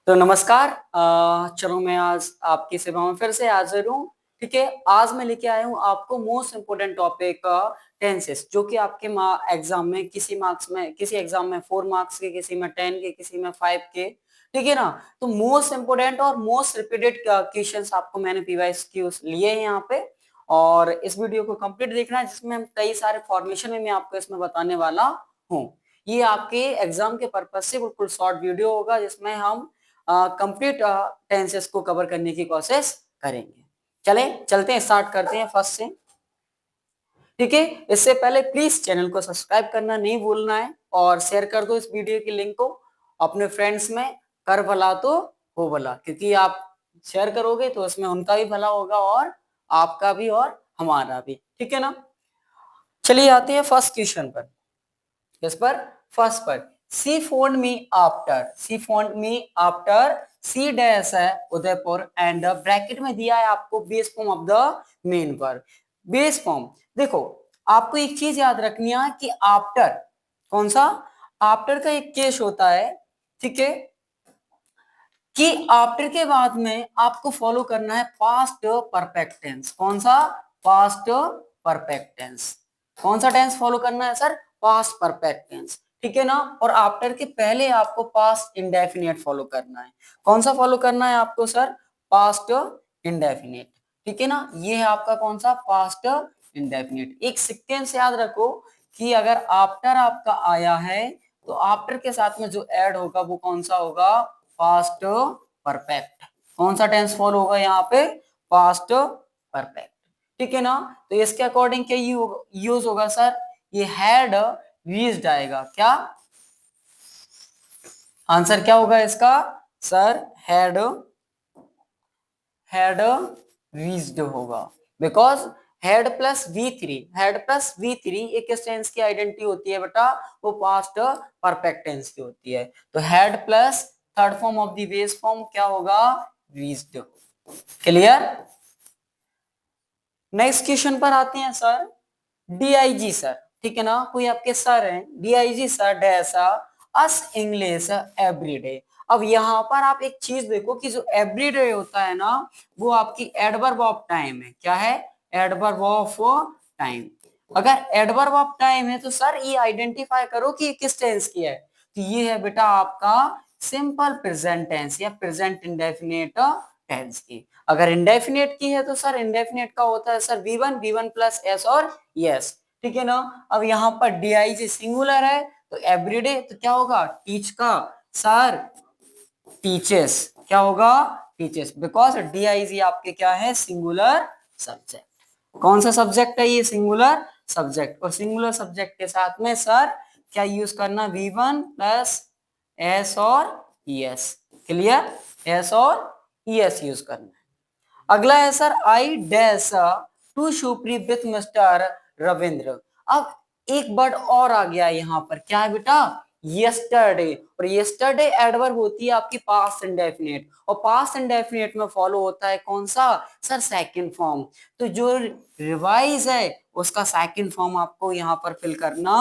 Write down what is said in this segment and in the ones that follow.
तो नमस्कार। चलो मैं आज आपकी सेवा में फिर से हाजिर हूँ। ठीक है, आज मैं लेके आया हूँ आपको मोस्ट इम्पोर्टेंट टॉपिक टेंसेस, जो कि आपके एग्जाम में किसी एग्जाम में 4 मार्क्स के, किसी में 10 के, किसी में 5 के। ठीक है ना। तो मोस्ट इम्पोर्टेंट और मोस्ट रिपीटेड क्वेश्चंस आपको मैंने पीवाईस क्यूज लिए हैं यहाँ पे। और इस वीडियो को कंप्लीट देखना है, जिसमें हम कई सारे फॉर्मेशन में मैं आपको इसमें बताने वाला हूँ। ये आपके एग्जाम के पर्पज से बिल्कुल शॉर्ट वीडियो होगा, जिसमें हम कंप्लीट टेंसेस को कवर करने की कोशिश करेंगे। चले चलते हैं, स्टार्ट करते हैं फर्स्ट से। ठीक है, इससे पहले प्लीज चैनल को सब्सक्राइब करना नहीं भूलना है और शेयर कर दो इस वीडियो की लिंक को अपने फ्रेंड्स में। कर भला तो हो भला, क्योंकि आप शेयर करोगे तो उसमें उनका भी भला होगा और आपका भी और हमारा भी। ठीक है ना। चलिए आते हैं फर्स्ट क्वेश्चन पर। किस पर? फर्स्ट पर। See phone me after, see phone me after, see dash है उदयपुर एंड ब्रैकेट में दिया है आपको base form of the main पर। बेस फॉर्म देखो, आपको एक चीज याद रखनी है कि आफ्टर कौन सा, आफ्टर का एक केस होता है। ठीक है, कि आफ्टर के बाद में आपको फॉलो करना है पास्ट परफेक्ट टेंस। कौन सा? Past perfect tense. कौन सा टेंस फॉलो करना है सर? Past perfect tense. ठीक है ना। और आफ्टर के पहले आपको पास्ट इंडेफिनिट फॉलो करना है। कौन सा फॉलो करना है आपको सर? Past indefinite. ठीक है ना। ये है आपका कौन सा? Past indefinite. एक सिक्वेंस याद रखो कि अगर आफ्टर आपका आया है तो आफ्टर के साथ में जो ऐड होगा वो कौन सा होगा? Past perfect. कौन सा टेंस फॉलो होगा यहाँ पे? Past perfect. ठीक है ना। तो इसके अकॉर्डिंग क्या यूज होगा सर? ये हैड रीच्ड आएगा। क्या आंसर क्या होगा इसका सर? हैड रीच्ड होगा। Because head plus we three एक किस टेंस की आइडेंटिटी होती है बेटा? वो पास्ट परफेक्ट टेंस की होती है। तो head plus third form of the base form क्या होगा? रीच्ड। क्लियर। नेक्स्ट क्वेश्चन पर आते हैं सर। डीआईजी सर, ठीक है ना, कोई आपके सर हैं, डीआईजी सर डैसा अस इंग्लिश एवरीडे। अब यहाँ पर आप एक चीज देखो कि जो एवरीडे होता है ना, वो आपकी एडवर्ब ऑफ टाइम है। क्या है? Adverb of time. अगर एडवर्ब ऑफ टाइम है तो सर ये आइडेंटिफाई करो कि ये किस टेंस की है। तो ये है बेटा आपका सिंपल प्रेजेंट टेंस या प्रेजेंट इंडेफिनिट टेंस की। अगर इंडेफिनिट की है तो सर इंडेफिनिट का होता है sir V one plus S और यस। ठीक है ना। अब यहाँ पर डीआईजी सिंगुलर है तो एवरीडे तो क्या होगा? टीच का सर टीचेस। क्या होगा? टीचेस। बिकॉज डीआईजी आपके क्या है? Singular subject. कौन सा सब्जेक्ट है ये? Singular subject. और सिंगुलर सब्जेक्ट के साथ में सर क्या यूज करना? वी1 प्लस एस और ईएस। क्लियर। एस और ईएस यूज करना है। अगला है सर आई डैश टू शुप्री विथ मिस्टर रविंद्र। अब एक वर्ड और आ गया यहाँ पर। क्या है बेटा? यस्टरडे। और यस्टरडे एडवर्ब होती है आपकी पास्ट इंडेफिनिट, और पास्ट इंडेफिनिट में फॉलो होता है कौन सा सर? Second form. तो जो रिवाइज है उसका सेकंड फॉर्म आपको यहाँ पर फिल करना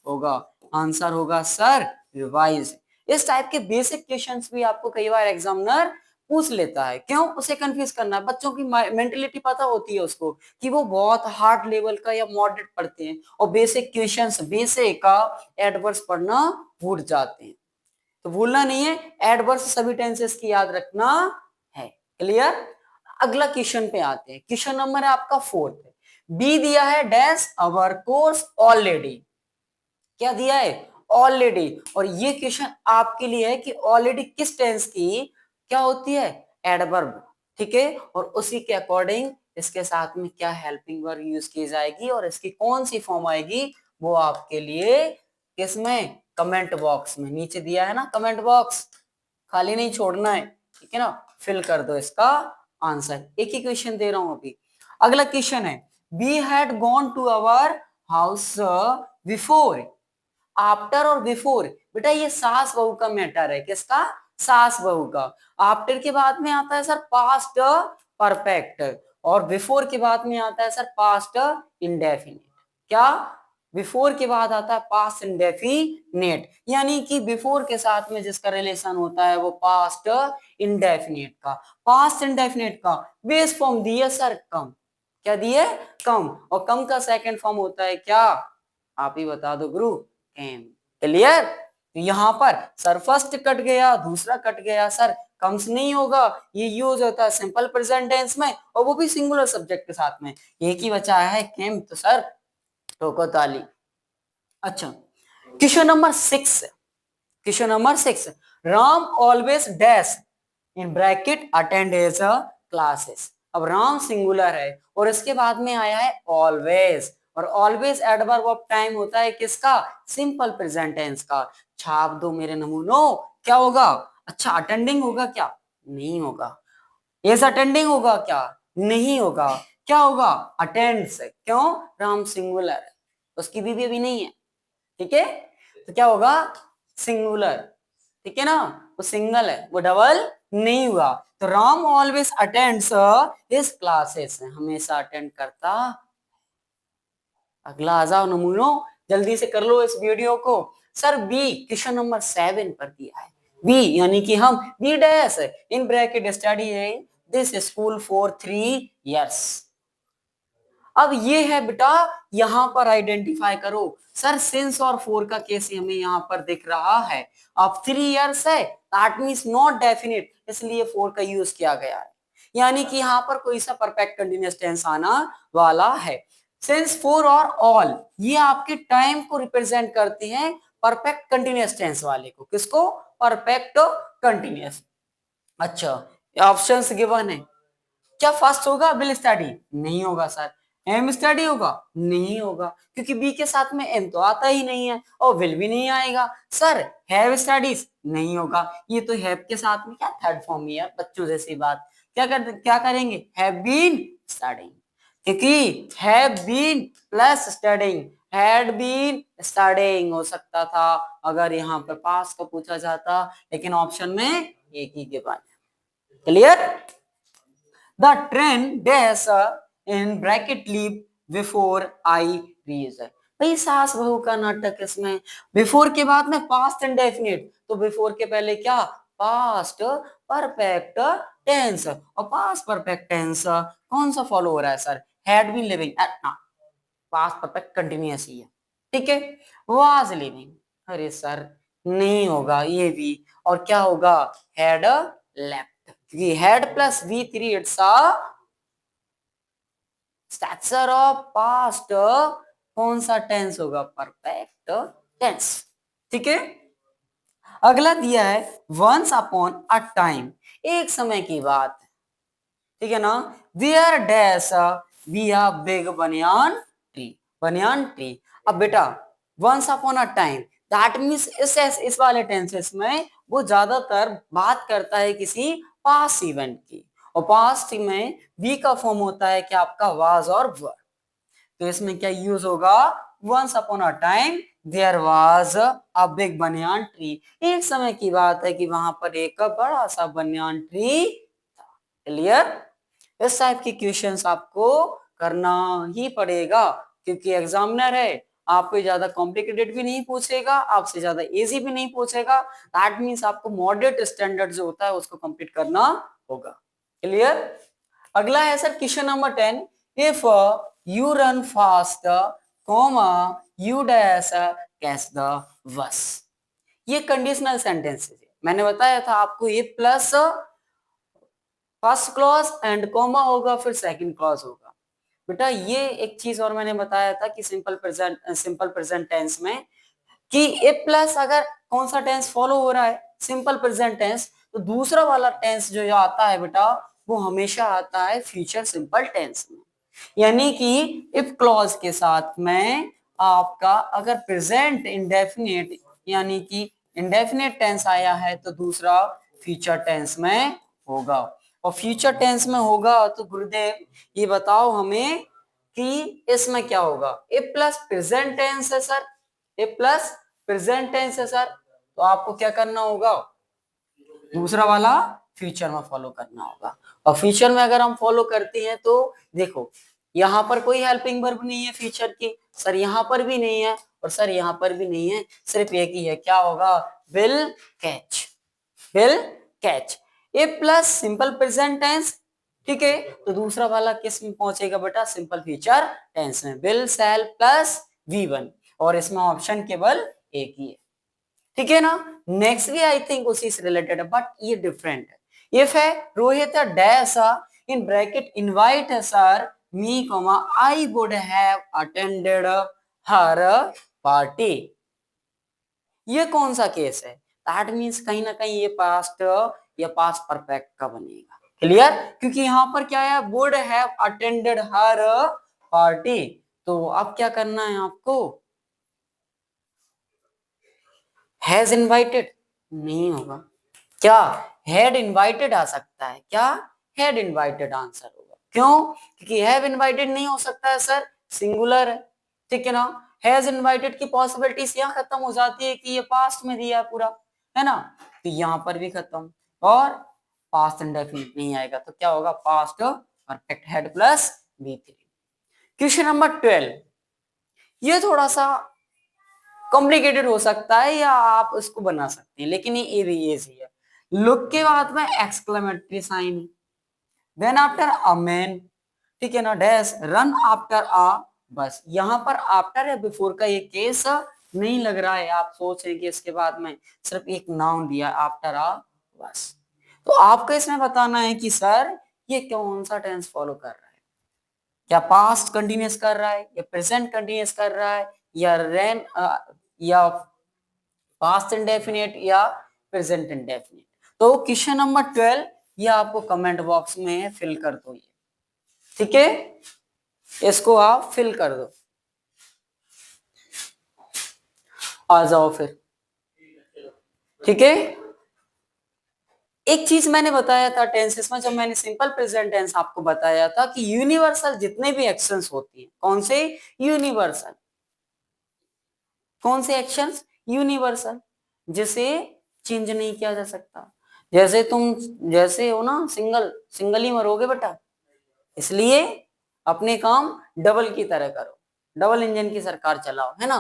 होगा। आंसर होगा सर रिवाइज। इस टाइप के बेसिक क्वेश्चंस भी आपको कई बार एग्जामिनर पूछ लेता है। क्यों? उसे कंफ्यूज करना है। बच्चों की मेंटेलिटी पता होती है उसको कि वो बहुत हार्ड लेवल का या मॉडरेट पढ़ते हैं और बेसिक क्वेश्चंस, बेसिक का एडवर्स पढ़ना भूल जाते हैं। तो भूलना नहीं है, एडवर्स सभी टेंसेस की याद रखना है। क्लियर। अगला क्वेश्चन पे आते हैं। क्वेश्चन नंबर है आपका 4। बी दिया है डैश अवर कोर्स ऑलरेडी। क्या दिया है? ऑलरेडी। और ये क्वेश्चन आपके लिए है कि ऑलरेडी किस टेंस की क्या होती है? एडवर्ब। ठीक है। और उसी के अकॉर्डिंग इसके साथ में क्या हेल्पिंग वर्ब यूज की जाएगी और इसकी कौन सी फॉर्म आएगी, वो आपके लिए किसमें? कमेंट बॉक्स में नीचे दिया है ना, कमेंट बॉक्स खाली नहीं छोड़ना है। ठीक है ना। फिल कर दो इसका आंसर। एक ही क्वेश्चन दे रहा हूं अभी। अगला क्वेश्चन है we had gone to our house before. After और बिफोर बेटा ये सास बहू का मैटर है। किसका? सास बहू का। आफ्टर के बाद में आता है सर पास्ट परफेक्ट, और बिफोर के बाद में आता है सर पास्ट इंडेफिनिट। क्या? बिफोर के बाद आता है पास्ट इंडेफिनेट, यानी कि बिफोर के साथ में जिसका रिलेशन होता है वो पास्ट इंडेफिनेट का। पास्ट इंडेफिनेट का बेस फॉर्म दिए सर कम, क्या दिए, कम, और कम का सेकंड फॉर्म होता है क्या, आप ही बता दो गुरु, केम। क्लियर? यहाँ पर सर फर्स्ट कट गया, दूसरा कट गया सर, कम्स नहीं होगा, ये यूज होता है सिंपल प्रेजेंट टेंस में, और वो भी सिंगुलर सब्जेक्ट के साथ में। एक ही बचा है केम, तो सर ठोको ताली। अच्छा, question number 6, question number 6, Ram always dash in bracket attend his classes. अब राम सिंगुलर है और इसके बाद में आया है ऑलवेज, और ऑलवेज एडवर्ब ऑफ टाइम होता है किसका, सिंपल प्रेजेंट टेंस का। छाप दो मेरे नमूनों, क्या होगा, अच्छा अटेंडिंग होगा क्या, नहीं होगा। यस अटेंडिंग होगा क्या, नहीं होगा। क्या होगा, अटेंड्स, क्यों, राम सिंगुलर है, उसकी बीवी अभी नहीं है, ठीक है, तो क्या होगा, सिंगुलर, ठीक है ना, वो सिंगल है, वो डबल नहीं हुआ। तो Ram always attends his classes, हमेशा अटेंड करता। अगला आ जाओ नमूनों, जल्दी से कर लो इस वीडियो को। सर बी क्वेश्चन नंबर 7 पर दिया है, बी यानी कि हम B dash in bracket study this school for 3 years। अब ये है बेटा, यहां पर आइडेंटिफाई करो। सर सिंस और फोर का केस हमें यहां पर दिख रहा है। अब 3 years है, दैट मींस नॉट डेफिनिट, इसलिए फोर का यूज किया गया है, यानी कि यहां पर कोई सा परफेक्ट कंटीन्यूअस टेंस आना वाला है। सिंस फोर और ऑल ये आपके टाइम को रिप्रेजेंट करते हैं, परफेक्ट कंटीन्यूअस टेंस वाले को, किसको, परफेक्ट कंटीन्यूअस। अच्छा, ऑप्शंस गिवन है, क्या फर्स्ट होगा विल स्टडी, नहीं होगा सर। एम स्टडी होगा, नहीं होगा, क्योंकि बी के साथ में एम तो आता ही नहीं है, और विल भी नहीं आएगा। सर हैव स्टडीज, नहीं होगा, ये तो हैव के साथ में क्या थर्ड फॉर्म ही है, बच्चों जैसी बात। क्या करेंगे, हैव बीन स्टडिंग, क्योंकि have been plus studying, had been studying हो सकता था अगर यहाँ पर पास का पूछा जाता, लेकिन ऑप्शन में एक ही के बाद। Clear? The train dash in bracket leave before I reach। भाई सास बहू का नाटक इसमें, बिफोर के बाद में पास्ट इंडेफिनिट, तो बिफोर के पहले क्या, पास्ट परफेक्ट टेंस, और पास्ट परफेक्ट टेंस कौन सा फॉलो हो रहा है sir, had been living, past perfect continuous ही है, ठीक है, वाज लिविंग, अरे सर नहीं होगा ये भी, और क्या होगा, हैड लेफ्ट, क्योंकि head plus V3 it's a structure of past, कौन सा टेंस होगा, परफेक्ट टेंस, ठीक है। अगला दिया है वंस अपॉन अ टाइम, एक समय की बात, ठीक है ना, there dash be a big banyan tree, banyan tree. अब बेटा once upon a time, that means इस वाले टेंसेस में वो ज्यादातर बात करता है किसी पास्ट इवेंट की, और पास्ट में बी का फॉर्म होता है कि आपका वाज और वर, तो इसमें क्या यूज होगा, once upon a time there was a big banyan tree, एक समय की बात है कि वहां पर एक बड़ा सा बनियान ट्री था। क्लियर? इस टाइप के क्वेश्चंस आपको करना ही पड़ेगा, क्योंकि एग्जामिनर है, आपको ज्यादा कॉम्प्लिकेटेड भी नहीं पूछेगा, आपसे ज्यादा इजी भी नहीं पूछेगा, दैट मींस आपको मॉडरेट स्टैंडर्ड जो होता है उसको कंप्लीट करना होगा। क्लियर? अगला है sir question number 10, if you run fast comma you dash catch the bus. ये कंडीशनल सेंटेंस है, मैंने बताया था आपको, ये plus first clause and comma होगा, फिर सेकंड क्लॉज होगा। बेटा ये एक चीज और मैंने बताया था कि सिंपल प्रेजेंट टेंस में कि ए प्लस अगर कौन सा टेंस फॉलो हो रहा है, सिंपल प्रेजेंट टेंस, तो दूसरा वाला टेंस जो आता है बेटा वो हमेशा आता है फ्यूचर सिंपल टेंस में, यानी कि इफ क्लॉज के साथ में आपका अगर प्रेजेंट इंडेफिनिट यानी कि इंडेफिनिट टेंस आया है तो दूसरा फ्यूचर टेंस में होगा, और फ्यूचर टेंस में होगा तो गुरुदेव ये बताओ हमें कि इसमें क्या होगा, ए प्लस प्रेजेंट टेंस है सर, ए प्लस प्रेजेंट टेंस है सर, तो आपको क्या करना होगा, दूसरा वाला फ्यूचर में फॉलो करना होगा, और फ्यूचर में अगर हम फॉलो करते हैं तो देखो यहाँ पर कोई हेल्पिंग वर्ब नहीं है फ्यूचर की, सर यहाँ पर भी नहीं है और सर यहाँ पर भी नहीं है, सिर्फ एक ही है, क्या होगा, will catch, will catch. A plus simple present tense, ठीक है, तो दूसरा वाला किस में पहुंचेगा बेटा, सिंपल फ्यूचर टेंस में, विल सेल प्लस V1, और इसमें ऑप्शन केवल एक ही है, ठीक है ना। नेक्स्ट भी आई थिंक उसी से रिलेटेड है बट ये डिफरेंट है। इफ है Rohit dash in bracket invite sir me comma I would have attended her party, ये कौन सा केस है, दैट मीन्स कहीं ना कहीं ये पास्ट या पास्ट परफेक्ट का बनेगा, क्लियर, क्योंकि यहां पर क्या है, would have attended her party, तो अब क्या करना है आपको, हैज इनवाइटेड नहीं होगा, क्या हैड इनवाइटेड आ सकता है, क्या हैड इनवाइटेड आंसर होगा, क्यों, क्योंकि हैव इनवाइटेड नहीं हो सकता है सर, सिंगुलर है, ठीक है ना, हैज इनवाइटेड की पॉसिबिलिटीज यहाँ खत्म हो जाती है कि ये पास्ट में दिया है पूरा, है ना, तो यहाँ पर भी खत्म, और पास्ट इंडेफिनिट नहीं आएगा, तो क्या होगा, past perfect had plus V3। Question number 12, ये थोड़ा सा कॉम्प्लिकेटेड हो सकता है या आप इसको बना सकते हैं, लेकिन ये भी इजी है। लुक के बाद में एक्सक्लेमेटरी साइन है, देन आफ्टर अ मैन, ठीक है ना, डैश रन आफ्टर अ बस, यहां पर आफ्टर या बिफोर का ये केस नहीं लग रहा है, आप सोच रहे हैं कि इसके बाद में सिर्फ एक नाउन दिया आफ्टर अ बस, तो आपको इसमें बताना है कि सर ये कौन सा टेंस फॉलो कर रहा है, क्या पास्ट कंटिन्यूस कर रहा है या प्रेजेंट कंटिन्यूस कर रहा है या रेन या पास्ट इंडेफिनिट या प्रेजेंट इंडेफिनिट। तो क्वेश्चन नंबर 12 ये आपको कमेंट बॉक्स में फिल कर दो, ये ठीक है, इसको आप फिल कर दो, आ जाओ फिर, ठीक है। एक चीज मैंने बताया था टेंसेस में, जब मैंने सिंपल प्रेजेंट टेंस आपको बताया था कि यूनिवर्सल जितने भी एक्शंस होती हैं, कौन से यूनिवर्सल, कौन से एक्शंस यूनिवर्सल, जिसे चेंज नहीं किया जा सकता, जैसे तुम जैसे हो ना, सिंगल सिंगल ही मरोगे बेटा, इसलिए अपने काम डबल की तरह करो, डबल इंजन की सरकार चलाओ, है ना।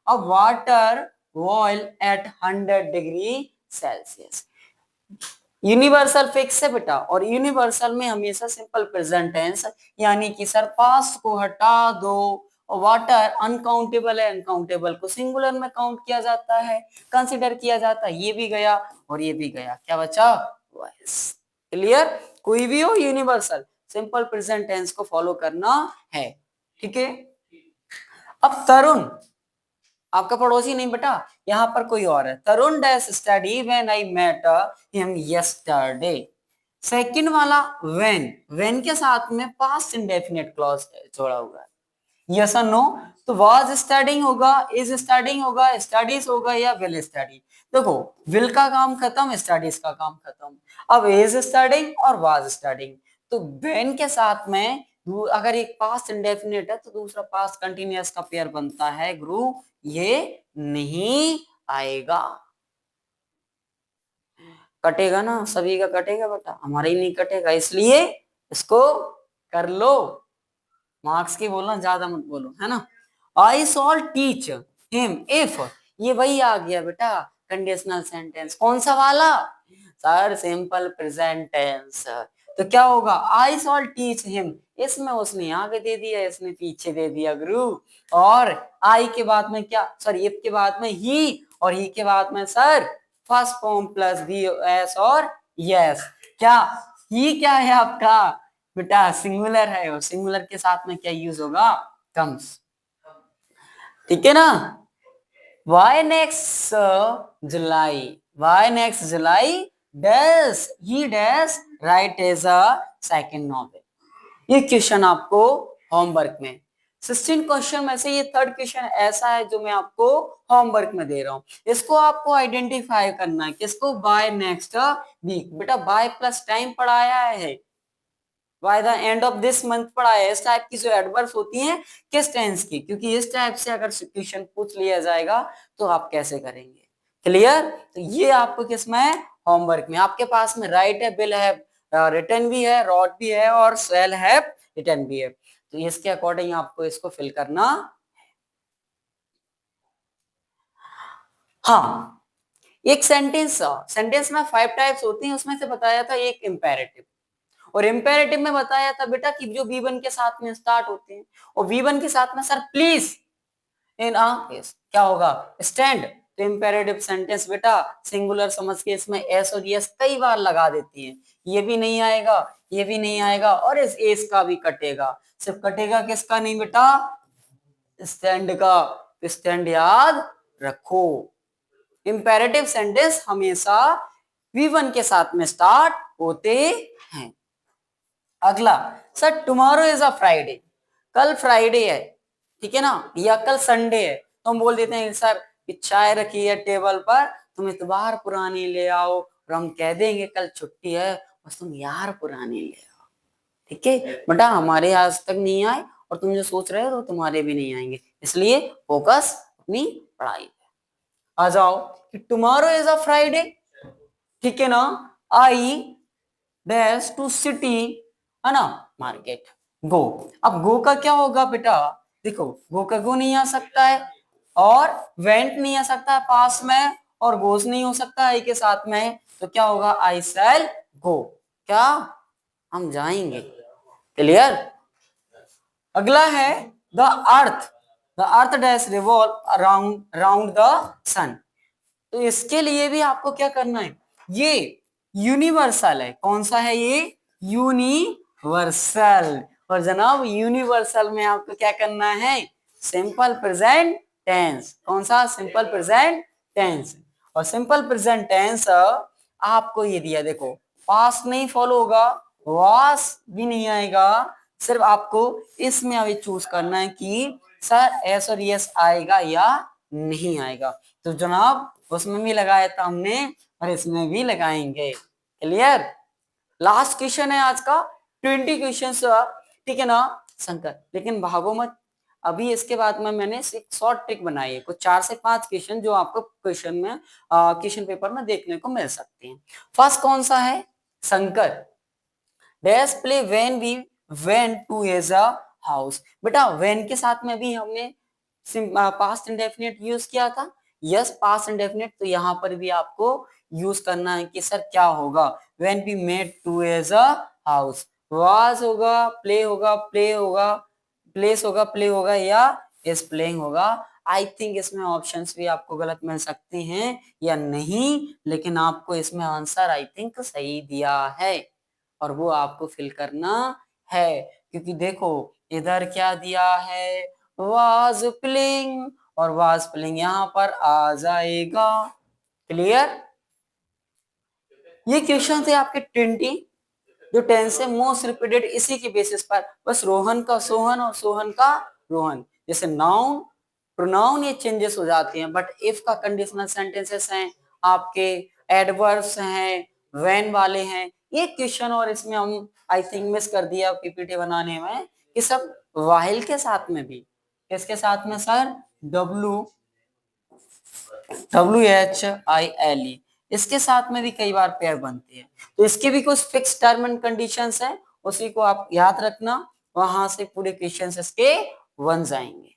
अब water boil at 100 degree Celsius, universal fix है बेटा, और यूनिवर्सल में हमेशा सिंपल प्रेजेंट टेंस, यानी कि सर पास्ट को हटा दो, और वाटर अनकाउंटेबल है, अनकाउंटेबल को सिंगुलर में काउंट किया जाता है, कंसीडर किया जाता है, ये भी गया और ये भी गया, क्या बचा, वॉइस, क्लियर, कोई भी हो यूनिवर्सल सिंपल प्रेजेंट टेंस को फॉलो करना है, ठीक है। अब तरुण आपका पड़ोसी नहीं बेटा, यहाँ पर कोई और है, Tarun dash study when I met him yesterday, second वाला व्हेन के साथ में पास्ट इंडेफिनिट क्लॉज जोड़ा हुआ है, यस और नो, तो वाज स्टडीइंग होगा, इज स्टडीइंग होगा, स्टडीज होगा या विल स्टडी, देखो विल का काम खत्म, स्टडीज का काम खत्म, अब इज स्टडीइंग और वाज स्टडीइंग, तो व्हेन के साथ में अगर एक पास्ट इंडेफिनिट है तो दूसरा पास्ट कंटिन्यूअस का पेयर बनता है गुरु, ये नहीं आएगा, कटेगा ना, सभी का कटेगा बेटा, हमारा ही नहीं कटेगा, इसलिए इसको कर लो, मार्क्स की बोलना, ज्यादा मत बोलो, है ना। आई शॉल टीच हिम इफ, ये वही आ गया बेटा कंडीशनल सेंटेंस, कौन सा वाला, सर सिंपल प्रेजेंट टेंस, तो क्या होगा, आई शॉल टीच हिम, इसमें उसने आगे दे दिया, इसने पीछे दे दिया गुरु, और आई के बाद में क्या, सॉरी इफ के बाद में ही, और ही के बाद में sir first form plus V S और यस, क्या ही क्या है आपका बेटा, सिंगुलर है, और सिंगुलर के साथ में क्या यूज होगा, कम्स, ठीक है ना। By next July, by next July dash he dash write as a second novel, ये क्वेश्चन आपको होमवर्क में 16 क्वेश्चन में से ये थर्ड क्वेश्चन ऐसा है जो मैं आपको होमवर्क में दे रहा हूं, इसको आपको आइडेंटिफाई करना है, किसको, बाय नेक्स्ट वीक, बेटा बाय प्लस टाइम पढ़ाया है, by the end of this month पढ़ाया है, इस टाइप की जो एडवर्ब्स होती हैं किस टेंस की, क्योंकि इस टाइप से अगर क्वेश्चन पूछ लिया जाएगा तो आप कैसे करेंगे, क्लियर, तो ये आपको किसमें है, होमवर्क में, आपके पास में राइट है, विल है, रिटर्न भी है, रॉट भी है और सेल है रिटर्न भी है, तो इसके अकॉर्डिंग आपको इसको फिल करना। हाँ, एक सेंटेंस में 5 टाइप्स होती हैं, उसमें से बताया था एक इंपेरेटिव, और इंपेरेटिव में बताया था बेटा कि जो V1 के साथ में स्टार्ट होते हैं, और V1 के साथ में सर प्लीज इन क्या होगा स्टैंड। तो इंपेरेटिव सेंटेंस बेटा सिंगुलर समझ के इसमें एस और यस कई बार लगा देती है। ये भी नहीं आएगा, ये भी नहीं आएगा, और इस एस का भी कटेगा। सिर्फ कटेगा किसका नहीं बेटा, स्टैंड का। स्टैंड याद रखो। इंपेरेटिव सेंटेंस हमेशा V1 के साथ में स्टार्ट होते हैं। अगला sir tomorrow is a Friday, कल फ्राइडे है, ठीक है ना, या कल संडे है, तो हम बोल देते हैं सर कि चाय रखी है टेबल पर, तुम इतवार पुरानी ले आओ, और हम कह देंगे कल छुट्टी है, बस तुम यार पुरानी ले आओ। ठीक है बेटा, हमारे आज तक नहीं आए, और तुम जो सोच रहे हो तो तुम्हारे भी नहीं आएंगे, इसलिए फोकस अपनी पढ़ाई पे। आ जाओ कि टुमारो इज अ फ्राइडे, ठीक है ना, आई डैश टू सिटी, है ना, मार्केट, गो। अब गो का क्या होगा बेटा, देखो गो का गो नहीं आ सकता है, और वेंट नहीं आ सकता है पास में, और गोस नहीं हो सकता आई के साथ में, तो क्या होगा आई शैल गो, क्या हम जाएंगे। क्लियर। अगला है the earth, the earth dash revolve around round the sun. तो इसके लिए भी आपको क्या करना है, ये यूनिवर्सल है, कौन सा है ये, यूनिवर्सल। और जनाब यूनिवर्सल में आपको क्या करना है, सिंपल प्रेजेंट टेंस। कौन सा, सिंपल प्रेजेंट टेंस। और सिंपल प्रेजेंट टेंस आपको ये दिया, देखो पास्ट नहीं फॉलो होगा, वास भी नहीं आएगा, सिर्फ आपको इसमें अभी चूज करना है कि सर एस और यस आएगा या नहीं आएगा। तो जनाब उसमें भी लगाया था हमने, और इसमें भी लगाएंगे। क्लियर। लास्ट क्वेश्चन है आज का, 20 क्वेश्चन, ठीक है ना शंकर, लेकिन भागो मत, अभी इसके बाद में मैंने एक शॉर्ट ट्रिक बनाई है, कुछ 4 से 5 क्वेश्चन जो आपको क्वेश्चन में क्वेश्चन पेपर में देखने को मिल सकते हैं। फर्स्ट कौन सा है, Shankar dash play when we went to as a house. बेटा व्हेन के साथ में भी हमने पास्ट इंडेफिनिट यूज किया था, यस पास्ट इंडेफिनिट, तो यहाँ पर भी आपको यूज करना है कि सर क्या होगा, when we met to as a house, was होगा, प्ले होगा, प्ले होगा, प्लेस होगा, प्ले होगा, या इज प्लेइंग होगा। आई थिंक इसमें ऑप्शंस भी आपको गलत मिल सकते हैं या नहीं, लेकिन आपको इसमें आंसर आई थिंक सही दिया है, और वो आपको फिल करना है, क्योंकि देखो इधर क्या दिया है, वाज प्लेइंग, और वाज प्लेइंग यहाँ पर आ जाएगा। क्लियर। ये क्वेश्चन थे आपके 20, जो टेंस है मोस्ट रिपीटेड, इसी के बेसिस पर, बस रोहन का सोहन और सोहन का रोहन, जैसे नाउन प्रोनाउन ये चेंजेस हो जाते हैं, बट इफ का कंडीशनल सेंटेंसेस हैं आपके, एडवर्ब्स हैं, व्हेन वाले हैं, ये क्वेश्चन, और इसमें हम आई थिंक मिस कर दिया पीपीटी बनाने में कि सब वाहिल के साथ में भी, किसके साथ में सर, WHILE, इसके साथ में भी कई बार पेयर बनते हैं, तो इसके भी कुछ फिक्स टर्म एंड कंडीशंस हैं, उसी को आप याद रखना, वहां से पूरे क्वेश्चंस इसके बन जाएंगे।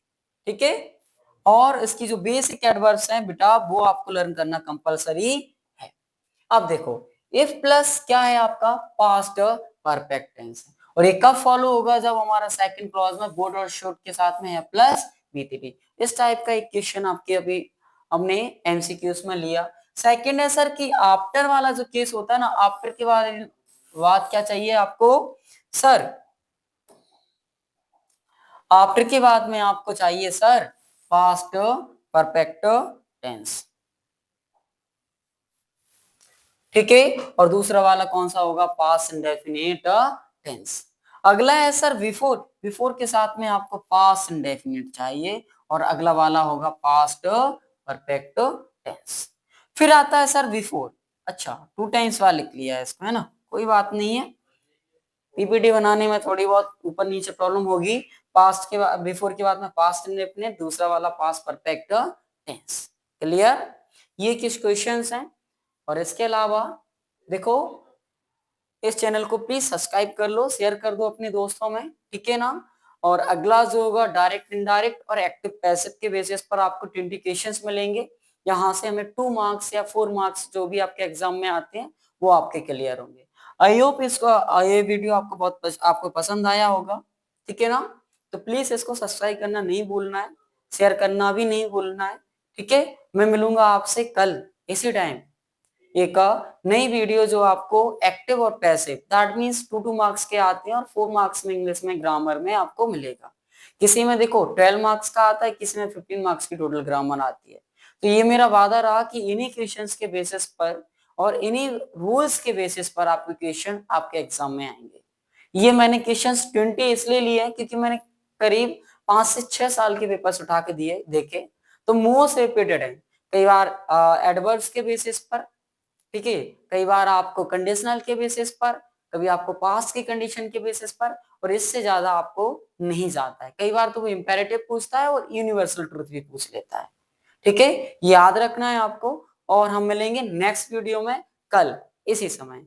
ठीक है। और इसकी जो बेसिक एडवर्ब्स हैं बेटा वो आपको लर्न करना कंपलसरी है। अब देखो इफ प्लस क्या है आपका, पास्ट परफेक्ट टेंस, और ये कब फॉलो होगा, जब हमारा सेकंड क्लॉज में वुड और शुड के साथ में है प्लस बीटीपी। इस टाइप का एक क्वेश्चन आपके अभी हमने एमसीक्यूज में लिया। सेकंड है सर कि आफ्टर वाला जो केस होता है ना, आफ्टर के बाद क्या चाहिए आपको सर, आफ्टर के बाद में आपको चाहिए सर पास्ट परफेक्ट टेंस। ठीक है। और दूसरा वाला कौन सा होगा, पास्ट इंडेफिनिट टेंस। अगला है सर बिफोर, बिफोर के साथ में आपको पास्ट इंडेफिनिट चाहिए, और अगला वाला होगा पास्ट परफेक्ट टेंस। फिर आता है सर बिफोर, अच्छा 2 टाइम्स वाला लिख लिया है इसको, है ना, कोई बात नहीं है, पीपीटी बनाने में थोड़ी बहुत ऊपर नीचे प्रॉब्लम होगी। पास्ट के बाद, बिफोर के बाद में पास्ट इंडेफिनिट, दूसरा वाला पास्ट परफेक्ट टेंस। क्लियर। ये किस क्वेश्चंस हैं। और इसके अलावा देखो इस चैनल को प्लीज सब्सक्राइब कर लो, शेयर कर दो अपने दोस्तों में, ठीक है ना। और अगला जो होगा डायरेक्ट इनडायरेक्ट और एक्टिव पैसिव के बेसिस पर आपको 20 क्वेश्चंस मिलेंगे। यहाँ से हमें 2 मार्क्स या 4 मार्क्स जो भी आपके एग्जाम में आते हैं वो आपके क्लियर होंगे। आई होप इसको ये वीडियो आपको पसंद आया होगा, ठीक है ना। तो प्लीज इसको सब्सक्राइब करना नहीं भूलना है, शेयर करना भी नहीं भूलना है, ठीक है। मैं मिलूंगा आपसे कल इसी टाइम एक नई वीडियो जो आपको एक्टिव और पैसिव दैट मींस 2 मार्क्स के आते हैं और 4 मार्क्स में इंग्लिश में ग्रामर में आपको मिलेगा। किसी में देखो 12 मार्क्स का आता है, किसी में 15 मार्क्स की टोटल ग्रामर आती है। तो ये मेरा वादा रहा कि इन्हीं क्वेश्चंस के बेसिस पर और इन्हीं रूल्स के बेसिस पर आपके क्वेश्चन आपके एग्जाम में आएंगे। ये मैंने क्वेश्चंस 20 इसलिए लिए हैं क्योंकि मैंने करीब 5 से 6 साल के पेपर्स उठा के दिए देखे, तो मोस्ट रिपीटेड है। कई बार एडवर्ब्स के बेसिस पर, ठीक है, कई बार आपको कंडीशनल के बेसिस पर, कभी आपको पास्ट की कंडीशन के बेसिस पर, और इससे ज्यादा आपको नहीं जाता है। कई बार तो वो इंपेरेटिव पूछता है और यूनिवर्सल ट्रूथ भी पूछ लेता है, ठीक है। याद रखना है आपको। और हम मिलेंगे नेक्स्ट वीडियो में कल इसी समय।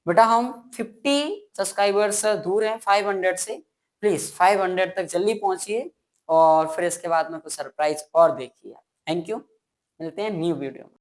बेटा हम 50 सब्सक्राइबर्स दूर हैं 500 से, प्लीज 500 तक जल्दी पहुंचिए और फिर इसके बाद में कुछ सरप्राइज और देखिए। थैंक यू, मिलते हैं न्यू वीडियो में।